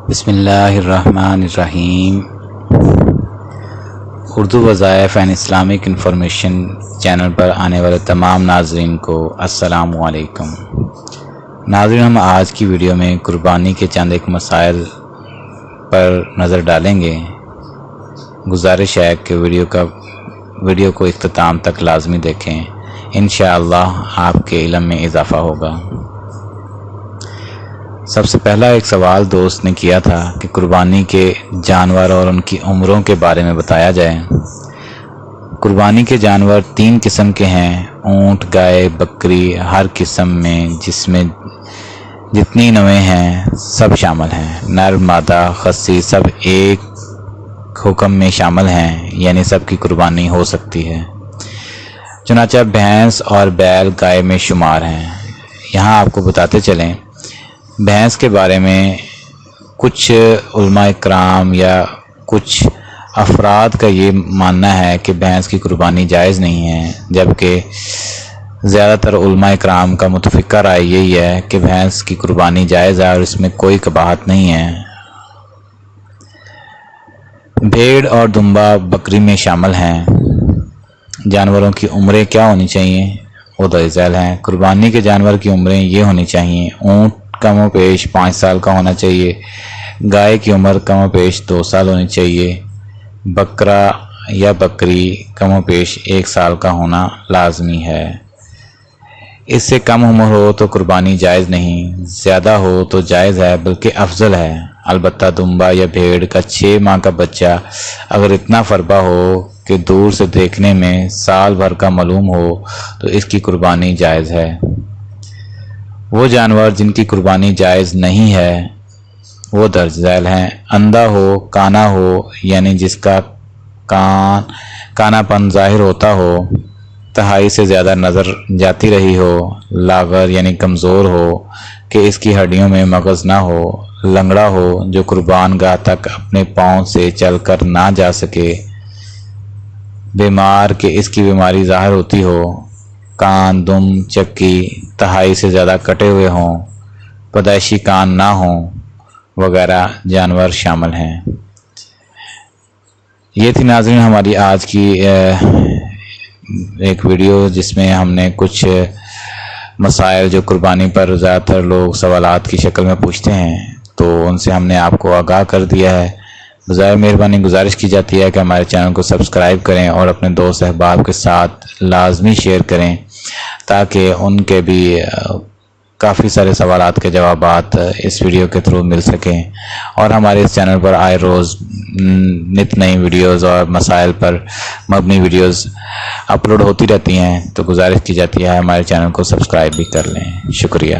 بسم اللہ الرحمن الرحیم۔ اردو وظائف اینڈ اسلامک انفارمیشن چینل پر آنے والے تمام ناظرین کو السلام علیکم۔ ناظرین، ہم آج کی ویڈیو میں قربانی کے چند ایک مسائل پر نظر ڈالیں گے۔ گزارش ہے کہ ویڈیو کو اختتام تک لازمی دیکھیں، انشاءاللہ آپ کے علم میں اضافہ ہوگا۔ سب سے پہلا ایک سوال دوست نے کیا تھا کہ قربانی کے جانور اور ان کی عمروں کے بارے میں بتایا جائے۔ قربانی کے جانور 3 قسم کے ہیں: اونٹ، گائے، بکری۔ ہر قسم میں جس میں جتنی نوعیں ہیں سب شامل ہیں، نر، مادہ، خصی سب ایک حکم میں شامل ہیں، یعنی سب کی قربانی ہو سکتی ہے۔ چنانچہ بھینس اور بیل گائے میں شمار ہیں۔ یہاں آپ کو بتاتے چلیں، بھینس کے بارے میں کچھ علماء کرام یا کچھ افراد کا یہ ماننا ہے کہ بھینس کی قربانی جائز نہیں ہے، جبکہ زیادہ تر علماء کرام کا متفقہ رائے یہی ہے کہ بھینس کی قربانی جائز ہے اور اس میں کوئی قباحت نہیں ہے۔ بھیڑ اور دمبا بکری میں شامل ہیں۔ جانوروں کی عمریں کیا ہونی چاہیے؟ وہ درج ذیل ہیں۔ قربانی کے جانور کی عمریں یہ ہونی چاہیے: اونٹ کم و بیش 5 سال کا ہونا چاہیے، گائے کی عمر کم و بیش 2 سال ہونی چاہیے، بکرا یا بکری کم و بیش 1 سال کا ہونا لازمی ہے۔ اس سے کم عمر ہو تو قربانی جائز نہیں، زیادہ ہو تو جائز ہے بلکہ افضل ہے۔ البتہ دمبا یا بھیڑ کا 6 ماہ کا بچہ اگر اتنا فربا ہو کہ دور سے دیکھنے میں سال بھر کا معلوم ہو تو اس کی قربانی جائز ہے۔ وہ جانور جن کی قربانی جائز نہیں ہے وہ درج ذیل ہیں: اندھا ہو، کانا ہو یعنی جس کا کانا پن ظاہر ہوتا ہو، تہائی سے زیادہ نظر جاتی رہی ہو، لاغر یعنی کمزور ہو کہ اس کی ہڈیوں میں مغز نہ ہو، لنگڑا ہو جو قربان گاہ تک اپنے پاؤں سے چل کر نہ جا سکے، بیمار کہ اس کی بیماری ظاہر ہوتی ہو، کان، دم، چکی تہائی سے زیادہ کٹے ہوئے ہوں، پیدائشی کان نہ ہوں وغیرہ جانور شامل ہیں۔ یہ تھی ناظرین ہماری آج کی ایک ویڈیو، جس میں ہم نے کچھ مسائل جو قربانی پر زیادہ تر لوگ سوالات کی شکل میں پوچھتے ہیں تو ان سے ہم نے آپ کو آگاہ کر دیا ہے۔ بذریعہ مہربانی گزارش کی جاتی ہے کہ ہمارے چینل کو سبسکرائب کریں اور اپنے دوست احباب کے ساتھ لازمی شیئر کریں تاکہ ان کے بھی کافی سارے سوالات کے جوابات اس ویڈیو کے تھرو مل سکیں، اور ہمارے اس چینل پر آئے روز نت نئی ویڈیوز اور مسائل پر مبنی ویڈیوز اپلوڈ ہوتی رہتی ہیں، تو گزارش کی جاتی ہے ہمارے چینل کو سبسکرائب بھی کر لیں۔ شکریہ۔